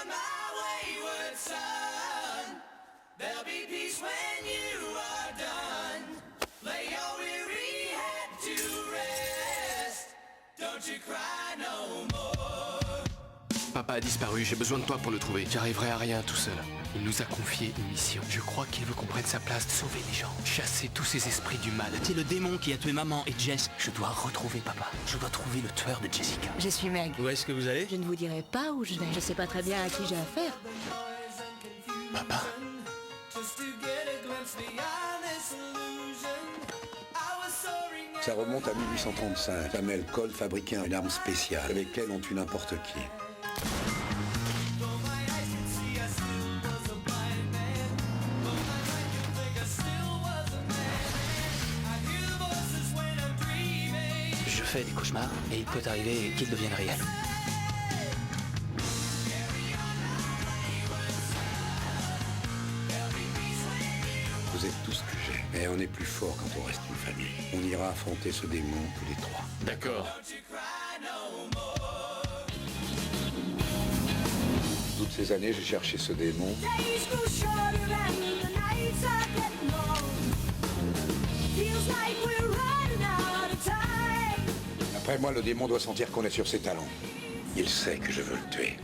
on, my wayward son. There'll be peace when you are done. Lay your weary head to rest. Don't you cry no more. Papa a disparu, j'ai besoin de toi pour le trouver. J'arriverai à rien tout seul. Il nous a confié une mission. Je crois qu'il veut qu'on prenne sa place, sauver les gens, chasser tous ces esprits du mal. C'est le démon qui a tué maman et Jess. Je dois retrouver papa. Je dois trouver le tueur de Jessica. Je suis Meg. Où est-ce que vous allez? Je ne vous dirai pas où je vais. Je sais pas très bien à qui j'ai affaire. Papa? Just to get a glimpse beyond this illusion. I was soaring. Ça remonte à 1835. Samuel Colt fabriquait une arme spéciale avec laquelle on tue n'importe qui. Je fais des cauchemars et il peut arriver qu'ils deviennent réels. Vous êtes tout ce que j'ai. Et on est plus fort quand on reste une famille. On ira affronter ce démon tous les trois. D'accord. Toutes ces années, j'ai cherché ce démon. Days grow shorter and the nights are getting long. Feels like we're running out of time. Après moi, le démon doit sentir qu'on est sur ses talons. Il sait que je veux le tuer.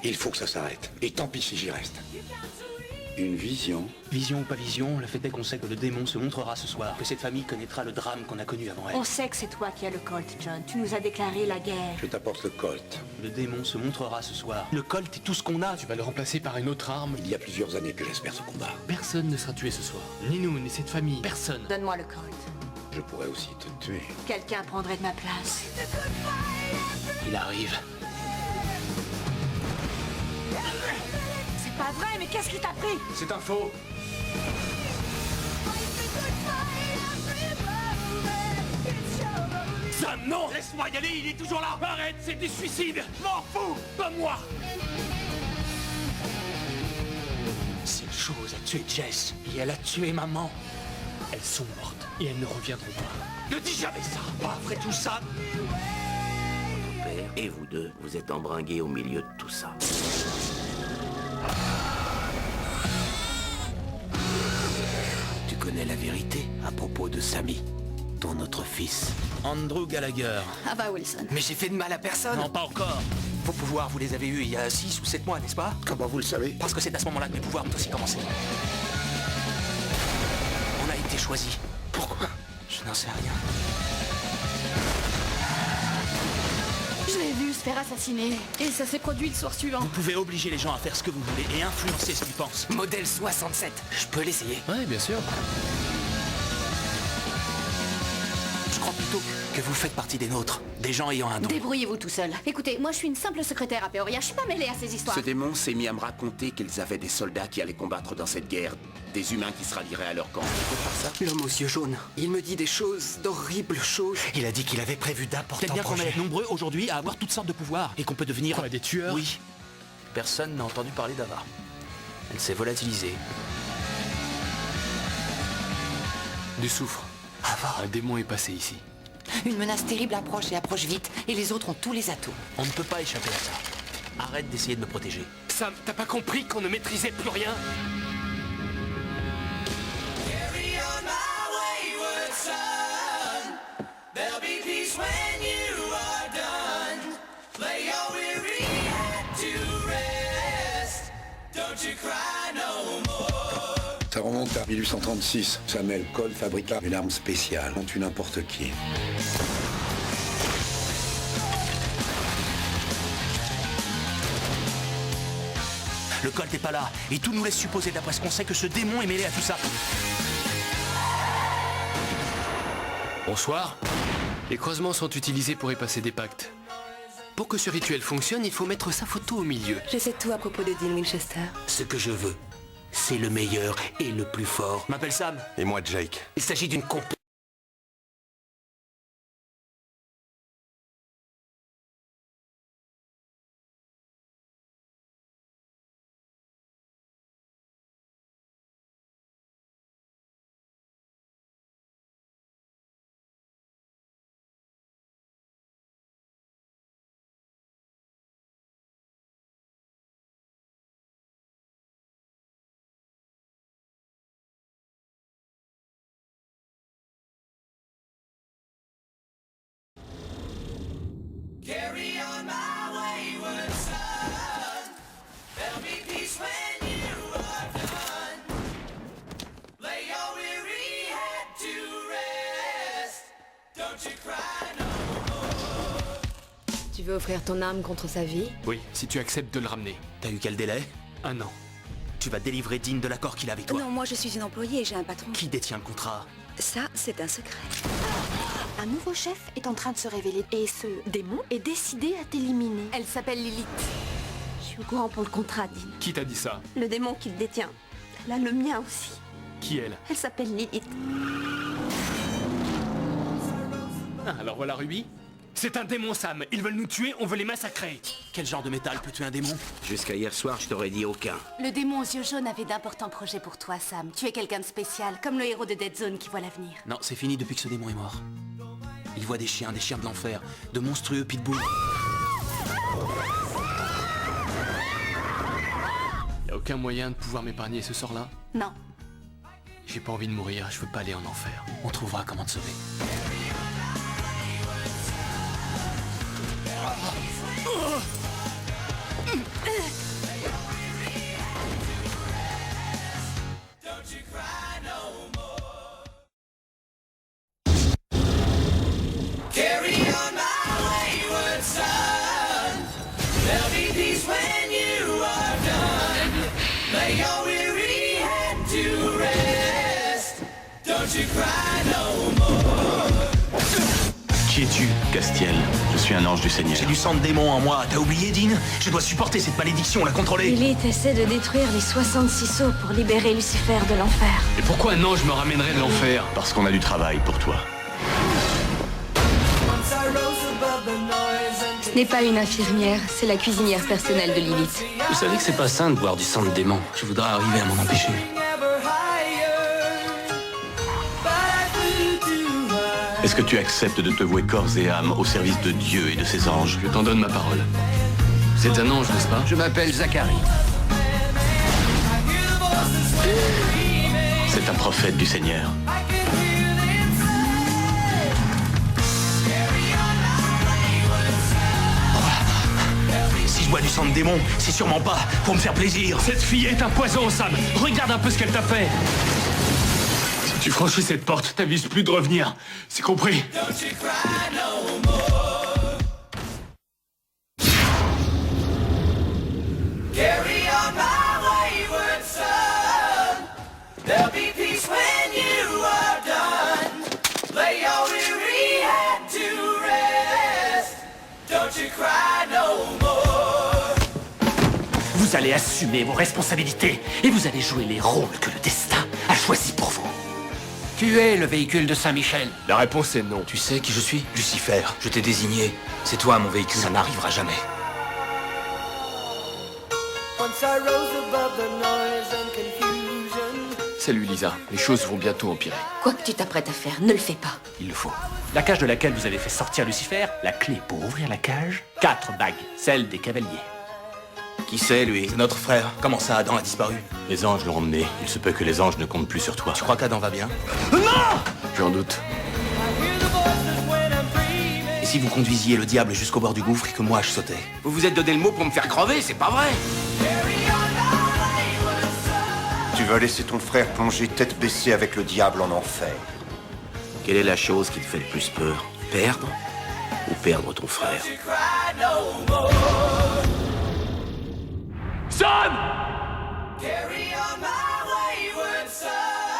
Il faut que ça s'arrête. Et tant pis si j'y reste. Une vision. Vision ou pas vision, le fait est qu'on sait que le démon se montrera ce soir, que cette famille connaîtra le drame qu'on a connu avant elle. On sait que c'est toi qui as le Colt, John. Tu nous as déclaré la guerre. Je t'apporte le Colt. Le démon se montrera ce soir. Le Colt est tout ce qu'on a. Tu vas le remplacer par une autre arme. Il y a plusieurs années que j'espère ce combat. Personne ne sera tué ce soir. Ni nous, ni cette famille. Personne. Donne-moi le Colt. Je pourrais aussi te tuer. Quelqu'un prendrait de ma place. Il arrive. C'est pas vrai, mais qu'est-ce qui t'a pris? C'est un faux. Sam, non! Laisse-moi y aller, il est toujours là! Arrête, c'est du suicide! M'en fous! Pas moi! Cette chose a tué Jess et elle a tué maman. Elles sont mortes Et elles ne reviendront pas. Ne dis jamais ça! Pas après tout ça! Votre père et vous deux, vous êtes embringués au milieu de tout ça. Tu connais la vérité à propos de Sammy, ton autre fils. Andrew Gallagher. Ah bah Wilson. Mais j'ai fait de mal à personne! Non, pas encore! Vos pouvoirs, vous les avez eus il y a 6 ou 7 mois, n'est-ce pas? Comment vous le savez? Parce que c'est à ce moment-là que mes pouvoirs ont aussi commencé. On a été choisis. Pourquoi? Je n'en sais rien. Je l'ai vu se faire assassiner. Et ça s'est produit le soir suivant. Vous pouvez obliger les gens à faire ce que vous voulez et influencer ce qu'ils pensent. Modèle 67. Je peux l'essayer. Ouais, bien sûr. Je crois plutôt que vous faites partie des nôtres. Des gens ayant un don. Débrouillez-vous tout seul. Écoutez, moi je suis une simple secrétaire à Peoria. Je suis pas mêlée à ces histoires. Ce démon s'est mis à me raconter qu'ils avaient des soldats qui allaient combattre dans cette guerre, des humains qui se rallieraient à leur camp. C'est pas ça? L'homme aux yeux jaunes, il me dit des choses, d'horribles choses. Il a dit qu'il avait prévu d'importants projets. Peut-être bien qu'on est nombreux aujourd'hui à avoir toutes sortes de pouvoirs et qu'on peut devenir... Quoi, des tueurs? Oui. Personne n'a entendu parler d'Ava. Elle s'est volatilisée. Du soufre. Ava. Un démon est passé ici. Une menace terrible approche et approche vite, et les autres ont tous les atouts. On ne peut pas échapper à ça. Arrête d'essayer de me protéger. Sam, t'as pas compris qu'on ne maîtrisait plus rien? Carry on, my wayward son. There'll be peace when you are done. Lay your weary head to rest. Don't you cry no more. Ça remonte à 1836. Samuel Colt fabriqua une arme spéciale. On tue n'importe qui. Le Colt n'est pas là, et tout nous laisse supposer, d'après ce qu'on sait, que ce démon est mêlé à tout ça. Bonsoir. Les croisements sont utilisés pour effacer des pactes. Pour que ce rituel fonctionne, il faut mettre sa photo au milieu. Je sais tout à propos de Dean Winchester. Ce que je veux, c'est le meilleur et le plus fort. Je m'appelle Sam. Et moi, Jake. Il s'agit d'une compétition. Carry on my wayward son. There'll be peace when you are done. Lay your weary head to rest. Don't you cry no more. Tu veux offrir ton âme contre sa vie? Oui, si tu acceptes de le ramener. T'as eu quel délai? 1 an. Tu vas délivrer Dean de l'accord qu'il a avec toi. Non, moi je suis une employée et j'ai un patron. Qui détient le contrat? Ça, c'est un secret. Un nouveau chef est en train de se révéler et ce démon est décidé à t'éliminer. Elle s'appelle Lilith. Je suis au courant pour le contrat, Dean. Qui t'a dit ça? Le démon qui le détient. Elle a le mien aussi. Qui elle? Elle s'appelle Lilith. Ah, alors voilà Ruby. C'est un démon, Sam. Ils veulent nous tuer, on veut les massacrer. Quel genre de métal peut tuer un démon? Jusqu'à hier soir, je t'aurais dit aucun. Le démon aux yeux jaunes avait d'importants projets pour toi, Sam. Tu es quelqu'un de spécial, comme le héros de Dead Zone qui voit l'avenir. Non, c'est fini depuis que ce démon est mort. Il voit des chiens de l'enfer, de monstrueux pitbulls. Y a aucun moyen de pouvoir m'épargner ce sort-là? Non. J'ai pas envie de mourir, je veux pas aller en enfer. On trouvera comment te sauver. Carry on my wayward son. There'll be peace when you are done. Lay your weary head to rest. Don't you cry no more. Qui es-tu, Castiel? Je suis un ange du Seigneur. J'ai du sang de démon en moi. T'as oublié, Dean? Je dois supporter cette malédiction, la contrôler. Lilith essaie de détruire les 66 sceaux pour libérer Lucifer de l'enfer. Et pourquoi un ange me ramènerait de l'enfer? Parce qu'on a du travail pour toi. Once I rose above the noise and Ce n'est pas une infirmière, c'est la cuisinière personnelle de Lilith. Vous savez que c'est pas sain de boire du sang de démon. Je voudrais arriver à m'en empêcher. ever higher. But I flew too high. Est-ce que tu acceptes de te vouer corps et âme au service de Dieu et de ses anges? Je t'en donne ma parole. C'est un ange, n'est-ce pas? Je m'appelle Zacharie. C'est un prophète du Seigneur. Si je bois du sang de démon, c'est sûrement pas pour me faire plaisir. Cette fille est un poison, Sam. Regarde un peu ce qu'elle t'a fait. Si tu franchis cette porte, t'avises plus de revenir. C'est compris? Don't you cry no more. Carry on my wayward son. There'll be peace when you are done. Lay your weary head to rest. Don't you cry no more. Vous allez assumer vos responsabilités et vous allez jouer les rôles que le destin a choisis pour vous. Tu es le véhicule de Saint-Michel. La réponse est non. Tu sais qui je suis? Lucifer. Je t'ai désigné. C'est toi mon véhicule. Ça n'arrivera jamais. Once I rose above the noise and confusion. Salut Lisa, les choses vont bientôt empirer. Quoi que tu t'apprêtes à faire, ne le fais pas. Il le faut. La cage de laquelle vous avez fait sortir Lucifer, la clé pour ouvrir la cage, 4 bagues, celle des cavaliers. Qui c'est, lui? C'est notre frère. Comment ça, Adam a disparu? Les anges l'ont emmené. Il se peut que les anges ne comptent plus sur toi. Tu crois qu'Adam va bien? J'en doute. Et si vous conduisiez le diable jusqu'au bord du gouffre et que moi je sautais? Vous vous êtes donné le mot pour me faire crever, c'est pas vrai? Tu vas laisser ton frère plonger tête baissée avec le diable en enfer. Quelle est la chose qui te fait le plus peur? Perdre ou perdre ton frère? You cry no more. Sam! Carry on my wayward son.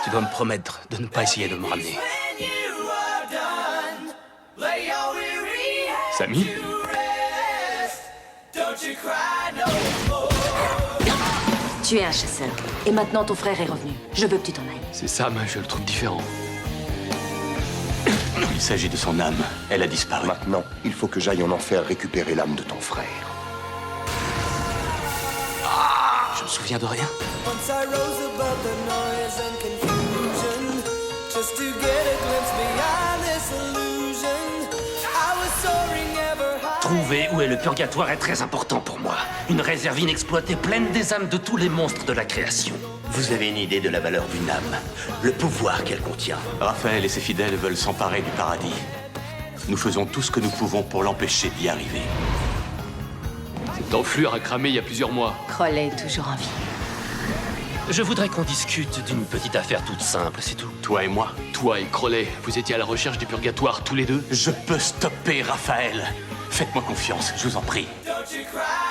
Tu dois me promettre de ne pas essayer de me ramener. When you are done, lay your weary head Samy? to rest. Don't you cry no more. Tu es un chasseur. Et maintenant ton frère est revenu. Je veux que tu t'en ailles. C'est Sam, je le trouve différent. Il s'agit de son âme. Elle a disparu. Maintenant, il faut que j'aille en enfer récupérer l'âme de ton frère. Je me souviens de rien. Once I rose above the noise and confusion, just to get a glimpse beyond this illusion. I was soaring ever high. Trouver où est le purgatoire est très important pour moi. Une réserve inexploitée pleine des âmes de tous les monstres de la création. Vous avez une idée de la valeur d'une âme, le pouvoir qu'elle contient. Raphaël et ses fidèles veulent s'emparer du paradis. Nous faisons tout ce que nous pouvons pour l'empêcher d'y arriver. Cette enflure a cramé il y a plusieurs mois. Crowley est toujours en vie. Je voudrais qu'on discute d'une petite affaire toute simple, c'est tout. Toi et moi. Toi et Crowley, vous étiez à la recherche du purgatoire tous les deux. Je peux stopper Raphaël. Faites-moi confiance, je vous en prie. Don't you cry.